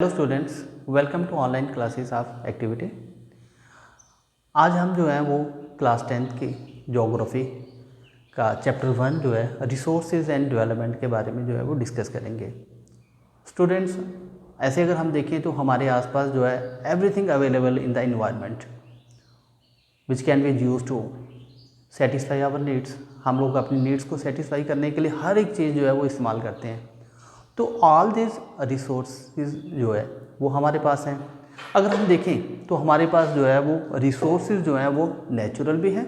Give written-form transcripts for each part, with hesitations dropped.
Hello students, welcome to online classes of activity. आज हम जो है वो क्लास 10th की ज्योग्राफी का चैप्टर 1 जो है रिसोर्सेज एंड डेवलपमेंट के बारे में जो है वो डिस्कस करेंगे। स्टूडेंट्स, ऐसे अगर हम देखें तो हमारे आसपास जो है everything available in the environment which can be use to satisfy our needs. हम लोग अपनी नीड्स को सेटिस्फाई करने के लिए हर एक चीज़ जो है वो इस्तेमाल करते हैं। तो ऑल दिस रिसोर्सेज जो है वो हमारे पास हैं। अगर हम देखें तो हमारे पास जो है वो रिसोर्सेज जो हैं वो नेचुरल भी हैं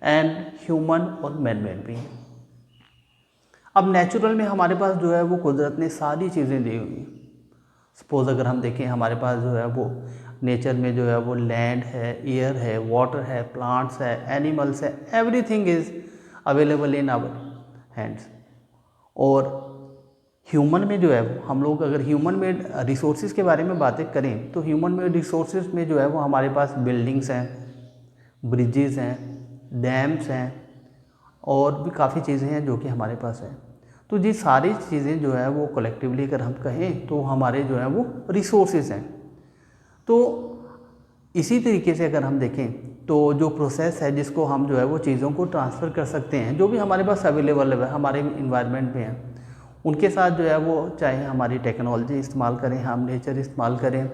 एंड ह्यूमन और मैन मेड भी हैं। अब नेचुरल में हमारे पास जो है वो कुदरत ने सारी चीज़ें दी हुई। सपोज़ अगर हम देखें हमारे पास जो है वो नेचर में जो है वो लैंड है, एयर है, वाटर है, प्लांट्स है, एनिमल्स है, everything is available in our hands. और ह्यूमन में जो है वो हम लोग अगर ह्यूमन मेड रिसोर्सेज के बारे में बातें करें तो ह्यूमन मेड रिसोर्सेज में जो है वो हमारे पास बिल्डिंग्स हैं, ब्रिजेस हैं, डैम्स हैं और भी काफ़ी चीज़ें हैं जो कि हमारे पास हैं। तो ये सारी चीज़ें जो है वो कलेक्टिवली अगर हम कहें तो हमारे जो है वो रिसोर्सेज हैं। तो इसी तरीके से अगर हम देखें तो जो प्रोसेस है जिसको हम जो है वो चीज़ों को ट्रांसफ़र कर सकते हैं, जो भी हमारे पास अवेलेबल है हमारे इन्वायरमेंट में है, उनके साथ जो है वो चाहे हमारी टेक्नोलॉजी इस्तेमाल करें, हम नेचर इस्तेमाल करें,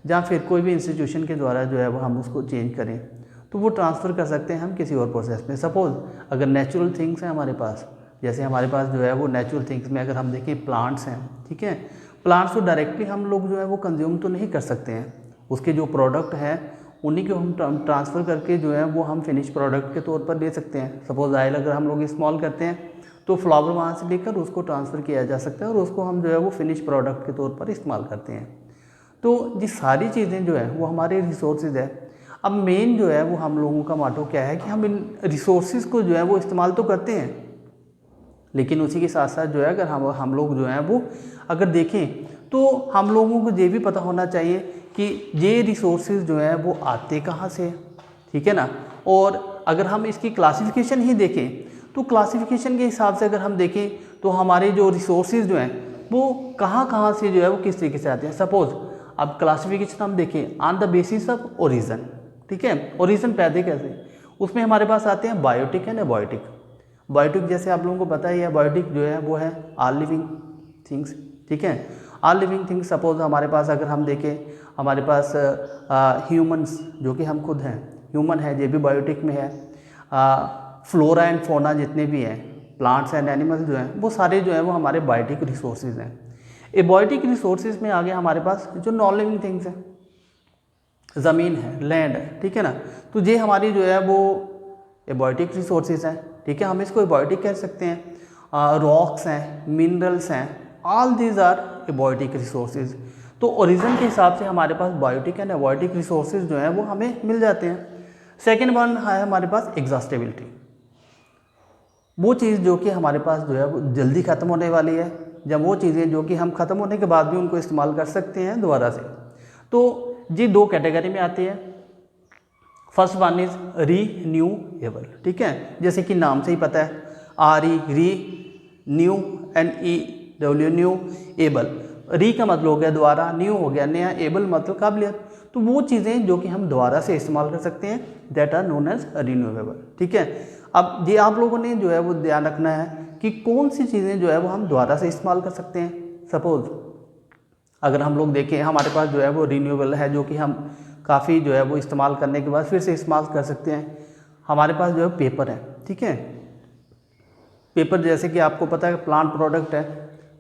या फिर कोई भी इंस्टीट्यूशन के द्वारा जो है वो हम उसको चेंज करें, तो वो ट्रांसफ़र कर सकते हैं हम किसी और प्रोसेस में। सपोज़ अगर नेचुरल थिंग्स हैं हमारे पास, जैसे हमारे पास जो है वो नेचुरल थिंग्स में अगर हम देखें प्लांट्स हैं, ठीक है, प्लांट्स को डायरेक्टली हम लोग जो है वो कंज्यूम तो नहीं कर सकते हैं, उसके जो प्रोडक्ट हैं उन्हीं को हम ट्रांसफ़र करके जो है वो हम फिनिश प्रोडक्ट के तौर पर ले सकते हैं। सपोज़ ऑयल अगर हम लोग इस्तेमाल करते हैं तो फ्लावर वहाँ से लेकर उसको ट्रांसफ़र किया जा सकता है और उसको हम जो है वो फिनिश प्रोडक्ट के तौर पर इस्तेमाल करते हैं। तो ये सारी चीज़ें जो है वो हमारे रिसोर्सेज है। अब मेन जो है वो हम लोगों का मोटो क्या है कि हम इन रिसोर्सेज को जो है वो इस्तेमाल तो करते हैं, लेकिन उसी के साथ साथ जो है अगर हम लोग जो हैं वो अगर देखें तो हम लोगों को ये भी पता होना चाहिए कि ये रिसोर्सेज जो हैं वो आते कहाँ से, ठीक है ना। और अगर हम इसकी क्लासिफिकेशन ही देखें तो क्लासिफिकेशन के हिसाब से अगर हम देखें तो हमारे जो रिसोर्सेज जो हैं वो कहाँ से जो है वो किस तरीके से आते हैं। सपोज़ अब क्लासिफिकेशन हम देखें on the basis of origin, ठीक है, ओरिजिन पैदे कैसे, उसमें हमारे पास आते हैं बायोटिक एंड एबायोटिक। बायोटिक जैसे आप लोगों को पता ही है, बायोटिक जो है वो है ऑल लिविंग थिंग्स, ठीक है, ऑल लिविंग थिंग्स। सपोज हमारे पास अगर हम देखें हमारे पास ह्यूमंस जो कि हम खुद हैं, ह्यूमन है, ये भी बायोटिक में है। फ्लोरा एंड फोना जितने भी हैं, प्लांट्स एंड एनिमल्स जो हैं वो सारे जो हैं वो हमारे बायोटिक रिसोर्सेज हैं। एबायोटिक रिसोर्सेज में आगे हमारे पास जो नॉन लिविंग थिंग्स हैं, ज़मीन है, लैंड है, ठीक है ना, तो ये हमारी जो है वो एबायोटिक रिसोर्सेज हैं, ठीक है, हम इसको एबायोटिक कह सकते हैं। रॉक्स हैं, मिनरल्स हैं, all these are abiotic resources. तो ओरिजिन के हिसाब से हमारे पास बायोटिक एंड एबायोटिक रिसोर्सेज जो हैं वो हमें मिल जाते हैं। सेकेंड वन है हमारे पास एग्जॉस्टिबिलिटी, वो चीज़ जो कि हमारे पास जो है वो जल्दी ख़त्म होने वाली है, जब वो चीज़ें जो कि हम ख़त्म होने के बाद भी उनको इस्तेमाल कर सकते हैं दोबारा से। तो ये दो कैटेगरी में आती है। फर्स्ट वन इज़ रीन्यूएबल, ठीक है, जैसे कि नाम से ही पता है, री new and W new able. री का मतलब हो गया दोबारा, न्यू हो गया नया, एबल मतलब काबिलियत। तो वो चीज़ें जो कि हम दोबारा से इस्तेमाल कर सकते हैं that are known as renewable, ठीक है। अब ये आप लोगों ने जो है वो ध्यान रखना है कि कौन सी चीज़ें जो है वो हम दोबारा से इस्तेमाल कर सकते हैं। सपोज़ अगर हम लोग देखें हमारे पास जो है वो रीन्यूएबल है जो कि हम काफ़ी जो है वो इस्तेमाल करने के बाद फिर से इस्तेमाल कर सकते हैं। हमारे पास जो है पेपर है, ठीक है, पेपर जैसे कि आपको पता है प्लांट प्रोडक्ट है,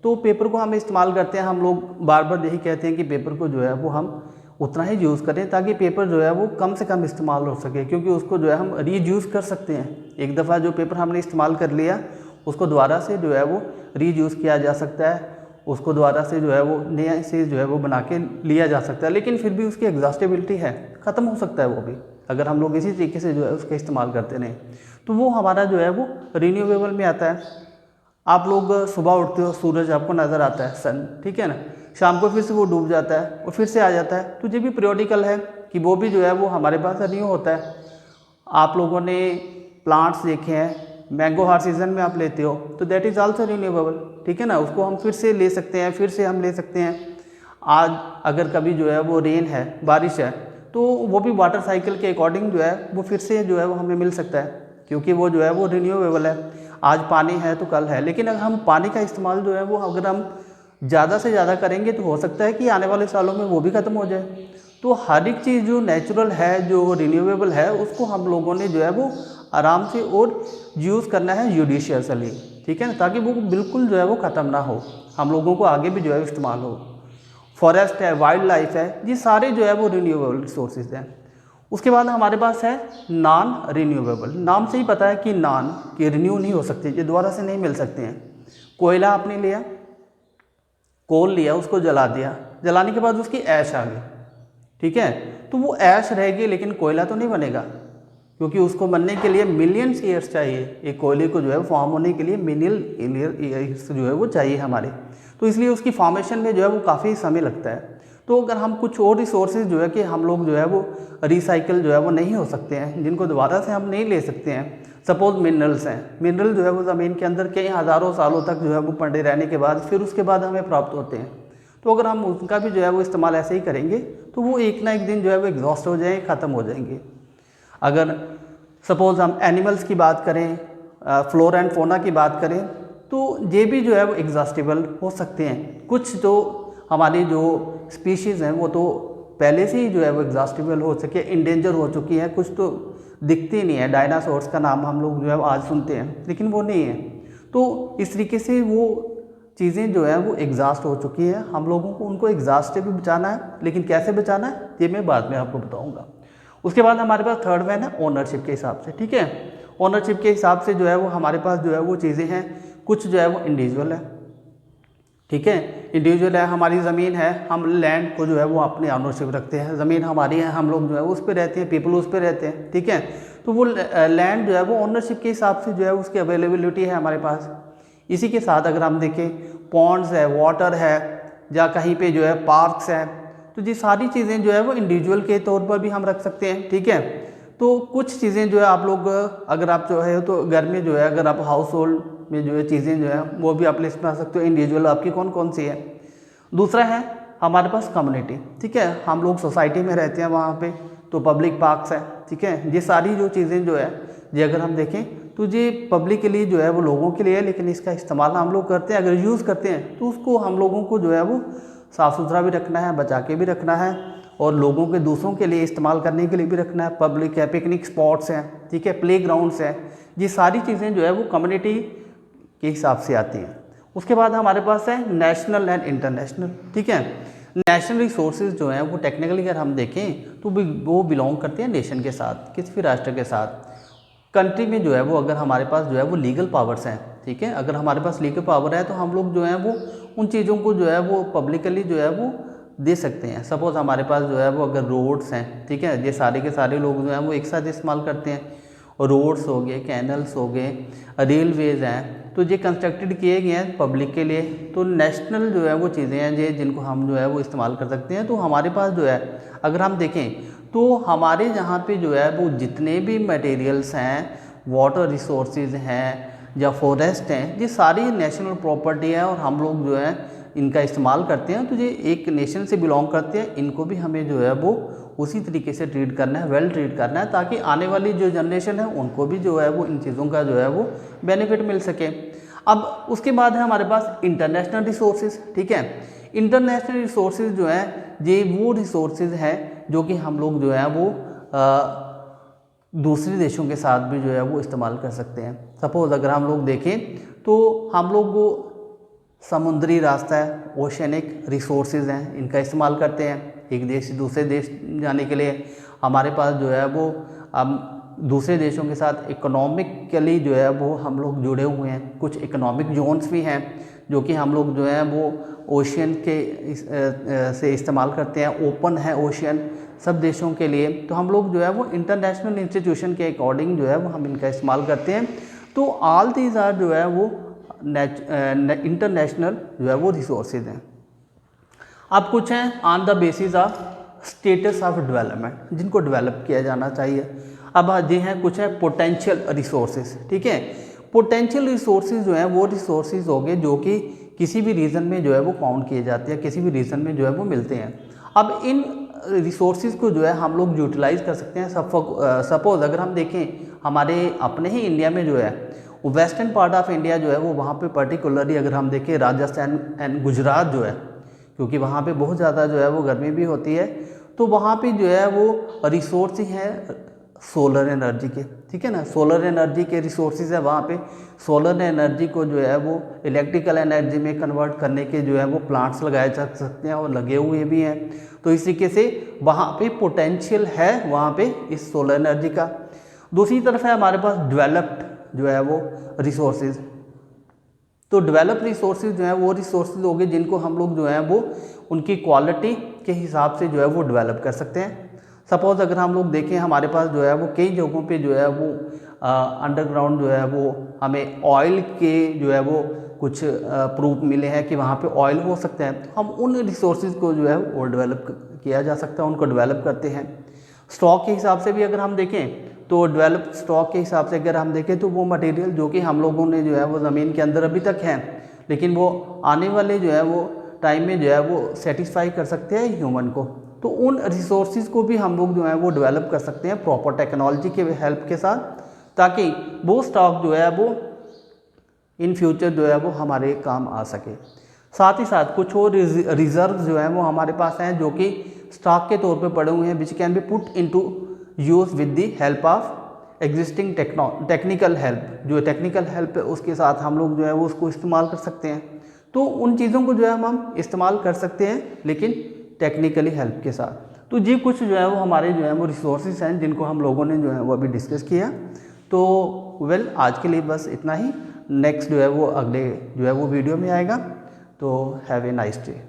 तो पेपर को हम इस्तेमाल करते हैं। हम लोग बार बार यही कहते हैं कि पेपर को जो है वो हम उतना ही यूज़ करें ताकि पेपर जो है वो कम से कम इस्तेमाल हो सके, क्योंकि उसको जो है हम रीयूज़ कर सकते हैं। एक दफ़ा जो पेपर हमने इस्तेमाल कर लिया उसको दोबारा से जो है वो रीयूज़ किया जा सकता है, उसको दोबारा से जो है वो नया से जो है वो बना के लिया जा सकता है, लेकिन फिर भी उसकी एग्जॉस्टिबिलिटी है, ख़त्म हो सकता है वो भी अगर हम लोग इसी तरीके से जो है उसका इस्तेमाल करते रहें। तो वो हमारा जो है वो रीन्यूएबल में आता है। आप लोग सुबह उठते हो, सूरज आपको नज़र आता है, सन, ठीक है ना, शाम को फिर से वो डूब जाता है और फिर से आ जाता है, तो ये भी पीरियोडिकल है कि वो भी जो है वो हमारे पास रिन्यू होता है। आप लोगों ने प्लांट्स देखे हैं, मैंगो हर सीज़न में आप लेते हो तो दैट इज़ आल्सो रिन्यूएबल, ठीक है ना, उसको हम फिर से ले सकते हैं, फिर से हम ले सकते हैं। आज अगर कभी जो है वो रेन है, बारिश है, तो वो भी वाटर साइकिल के अकॉर्डिंग जो है वो फिर से जो है वो हमें मिल सकता है, क्योंकि वो जो है वो रिन्यूएबल है। आज पानी है तो कल है, लेकिन अगर हम पानी का इस्तेमाल जो है वो अगर हम ज़्यादा से ज़्यादा करेंगे तो हो सकता है कि आने वाले सालों में वो भी ख़त्म हो जाए। तो हर एक चीज़ जो नेचुरल है, जो रिन्यूएबल है, उसको हम लोगों ने जो है वो आराम से और यूज़ करना है यूडिशियसली, ठीक है ना, ताकि वो बिल्कुल जो है वो ख़त्म ना हो, हम लोगों को आगे भी जो है इस्तेमाल हो। फॉरेस्ट है, वाइल्ड लाइफ है, ये सारे जो है वो रिन्यूएबल रिसोर्सेज हैं। उसके बाद हमारे पास है नॉन रिन्यूएबल। नाम से ही पता है कि नॉन, कि रिन्यू नहीं हो सकते, ये दोबारा से नहीं मिल सकते हैं। कोयला आपने लिया, कोल लिया, उसको जला दिया, जलाने के बाद उसकी ऐश आ गई, ठीक है, तो वो ऐश रहेगी लेकिन कोयला तो नहीं बनेगा, क्योंकि उसको बनने के लिए मिलियंस ईयर्स चाहिए। एक कोयले को जो है फॉर्म होने के लिए मिलियन ईयर्स जो है वो चाहिए हमारे, तो इसलिए उसकी फॉर्मेशन में जो है वो काफ़ी समय लगता है। तो अगर हम कुछ और रिसोर्सेज जो है कि हम लोग जो है वो रिसाइकिल जो है वो नहीं हो सकते हैं, जिनको दोबारा से हम नहीं ले सकते हैं, सपोज मिनरल्स हैं, मिनरल जो है वो ज़मीन के अंदर कई हज़ारों सालों तक जो है वो पड़े रहने के बाद फिर उसके बाद हमें प्राप्त होते हैं। तो अगर हम उनका भी जो है वो इस्तेमाल ऐसे ही करेंगे तो वो एक ना एक दिन जो है वो एग्जॉस्ट हो जाएंगे, ख़त्म हो जाएंगे। अगर सपोज़ हम एनिमल्स की बात करें, फ्लोरा एंड फोना की बात करें, तो ये भी जो है वो एग्जॉस्टेबल हो सकते हैं। कुछ तो हमारी जो स्पीशीज़ हैं वो तो पहले से ही जो है वो एग्जॉस्टेबल हो सके, इंडेंजर हो चुकी हैं, कुछ तो दिखती नहीं है। डायनासोर्स का नाम हम लोग जो है आज सुनते हैं, लेकिन वो नहीं है। तो इस तरीके से वो चीज़ें जो है वो एग्जॉस्ट हो चुकी है, हम लोगों को उनको एग्जॉस्ट से भी बचाना है, लेकिन कैसे बचाना है ये मैं बाद में आपको बताऊँगा। उसके बाद हमारे पास थर्ड वन है ओनरशिप के हिसाब से, ठीक है। ओनरशिप के हिसाब से जो है वो हमारे पास जो है वो चीज़ें हैं, कुछ जो है वो इंडिविजुअल है, ठीक है, इंडिविजुअल है, हमारी ज़मीन है, हम लैंड को जो है वो अपनी ऑनरशिप रखते हैं, ज़मीन हमारी है, हम लोग जो है उस पर रहते हैं, पीपल उस पर रहते हैं, ठीक है। तो वो लैंड जो है वो ओनरशिप के हिसाब से जो है उसकी अवेलेबिलिटी है हमारे पास। इसी के साथ अगर हम देखें पॉन्ड्स है, वाटर है, या कहीं पे जो है पार्क्स है, तो ये सारी चीज़ें जो है वो इंडिविजुअल के तौर पर भी हम रख सकते हैं, ठीक है। तो कुछ चीज़ें जो है आप लोग अगर आप जो है तो घर में जो है अगर आप हाउस होल्ड में जो है चीज़ें जो है वो भी आप लिस्ट में आ सकते हो, इंडिविजुअल आपकी कौन कौन सी है। दूसरा है हमारे पास कम्युनिटी, ठीक है, हम लोग सोसाइटी में रहते हैं, वहाँ पे तो पब्लिक पार्क्स है, ठीक है। ये सारी जो चीज़ें जो है ये अगर हम देखें तो ये पब्लिक के लिए जो है वो लोगों के लिए है, लेकिन इसका इस्तेमाल हम लोग करते हैं, अगर यूज़ करते हैं तो उसको हम लोगों को जो है वो साफ़ सुथरा भी रखना है, बचा के भी रखना है, और लोगों के दूसरों के लिए इस्तेमाल करने के लिए भी रखना है। पब्लिक है, पिकनिक स्पॉट्स हैं, ठीक है, प्ले ग्राउंड्स हैं, ये सारी चीज़ें जो है वो कम्युनिटी के हिसाब से आती हैं। उसके बाद हमारे पास है नेशनल एंड इंटरनेशनल, ठीक है। नेशनल रिसोर्सेज जो हैं वो टेक्निकली अगर हम देखें तो वो बिलोंग करते हैं नेशन के साथ, किसी भी राष्ट्र के साथ। कंट्री में जो है वो अगर हमारे पास जो है वो लीगल पावर्स हैं, ठीक है, अगर हमारे पास लीगल पावर है तो हम लोग जो है वो उन चीज़ों को जो है वो पब्लिकली जो है वो दे सकते हैं। सपोज़ हमारे पास जो है वो अगर रोड्स हैं, ठीक है, ये सारे के सारे लोग जो हैं वो एक साथ इस्तेमाल करते हैं, रोड्स हो गए, कैनल्स हो गए, रेलवेज़ हैं, तो ये कंस्ट्रक्टेड किए गए हैं पब्लिक के लिए। तो नेशनल जो है वो चीज़ें हैं ये जिनको हम जो है वो इस्तेमाल कर सकते हैं। तो हमारे पास जो है अगर हम देखें तो हमारे यहाँ पे जो है वो जितने भी मटेरियल्स हैं, वाटर रिसोर्सेज हैं या फॉरेस्ट हैं, ये सारी नेशनल प्रॉपर्टी है और हम लोग जो है इनका इस्तेमाल करते हैं। तो ये एक नेशन से बिलोंग करते हैं, इनको भी हमें जो है वो उसी तरीके से ट्रीट करना है, वेल ट्रीट करना है, ताकि आने वाली जो जनरेशन है उनको भी जो है वो इन चीज़ों का जो है वो बेनिफिट मिल सके। अब उसके बाद है हमारे पास इंटरनेशनल रिसोर्सेज, ठीक है। इंटरनेशनल रिसोर्सेज जो हैं ये वो रिसोर्सेज हैं जो कि हम लोग जो है वो दूसरे देशों के साथ भी जो है वो इस्तेमाल कर सकते हैं। सपोज़ अगर हम लोग देखें तो हम लोग वो समुद्री रास्ता है, ओशनिक रिसोर्सेज हैं, इनका इस्तेमाल करते हैं एक देश से दूसरे देश जाने के लिए। हमारे पास जो है वो दूसरे देशों के साथ इकोनॉमिकली जो है वो हम लोग जुड़े हुए हैं। कुछ इकोनॉमिक जोन्स भी हैं जो कि हम लोग जो है वो ओशियन के से इस्तेमाल करते हैं, ओपन है ओशियन सब देशों के लिए। तो हम लोग जो है वो इंटरनेशनल इंस्टीट्यूशन के अकॉर्डिंग जो है वो हम इनका इस्तेमाल करते हैं। तो ऑल दीज आर जो है वो इंटरनेशनल जो है वो रिसोर्सेज हैं। अब कुछ हैं on the basis of status of development, जिनको डेवलप किया जाना चाहिए। अब ये हैं कुछ है पोटेंशियल रिसोर्सेज, ठीक है। पोटेंशियल रिसोर्सेज जो हैं वो रिसोर्सेज हो गए जो कि किसी भी रीजन में जो है वो फाउंड किए जाते हैं, किसी भी रीजन में जो है वो मिलते हैं। अब इन रिसोर्सेज को जो है हम लोग यूटिलाइज कर सकते हैं। सपोज अगर हम देखें हमारे अपने ही इंडिया में जो है वेस्टर्न पार्ट ऑफ इंडिया जो है वो वहाँ पे पर्टिकुलरली अगर हम देखें राजस्थान एंड गुजरात जो है, क्योंकि वहाँ पे बहुत ज़्यादा जो है वो गर्मी भी होती है, तो वहाँ पे जो है वो रिसोर्स ही हैं सोलर एनर्जी के, ठीक है ना। सोलर एनर्जी के रिसोर्सेज है वहाँ पे। सोलर एनर्जी को जो है वो इलेक्ट्रिकल एनर्जी में कन्वर्ट करने के जो है वो प्लांट्स लगाए जा सकते हैं और लगे हुए भी हैं। तो इस तरीके से वहाँ पे पोटेंशियल है वहाँ पे इस सोलर एनर्जी का। दूसरी तरफ है हमारे पास डेवलप्ड जो है वो रिसोर्सेज। तो डेवलप रिसोर्सेज जो है वो रिसोर्सेज हो गए जिनको हम लोग जो है वो उनकी क्वालिटी के हिसाब से जो है वो डेवलप कर सकते हैं। सपोज़ अगर हम लोग देखें हमारे पास जो है वो कई जगहों पे जो है वो अंडरग्राउंड जो है वो हमें ऑयल के जो है वो कुछ प्रूफ मिले हैं कि वहाँ पे ऑयल हो सकता है। तो हम उन रिसोर्सेज को जो है वो डेवलप किया जा सकता है, उनको डेवलप करते हैं। स्टॉक के हिसाब से भी अगर हम देखें तो डेवलप स्टॉक के हिसाब से अगर हम देखें तो वो मटेरियल जो कि हम लोगों ने जो है वो ज़मीन के अंदर अभी तक हैं, लेकिन वो आने वाले जो है वो टाइम में जो है वो सेटिस्फाई कर सकते हैं ह्यूमन को। तो उन रिसोर्सेज को भी हम लोग जो है वो डेवलप कर सकते हैं प्रॉपर टेक्नोलॉजी के हेल्प के साथ, ताकि वो स्टॉक जो है वो इन फ्यूचर जो है वो हमारे काम आ सके। साथ ही साथ कुछ और रिजर्व जो है वो हमारे पास हैं जो कि स्टॉक के तौर पे पड़े हुए हैं, विच can B put into use with the help of existing technical help. जो टेक्निकल हेल्प है उसके साथ हम लोग जो है वो उसको इस्तेमाल कर सकते हैं। तो उन चीज़ों को जो है हम इस्तेमाल कर सकते हैं लेकिन टेक्निकली हेल्प के साथ। तो ये कुछ जो है वो हमारे जो है वो रिसोर्सेज हैं जिनको हम लोगों ने जो है वो अभी डिस्कस किया। तो आज के लिए बस इतना ही। नेक्स्ट जो है वो अगले जो है वो वीडियो में आएगा। तो हैव ए नाइस डे।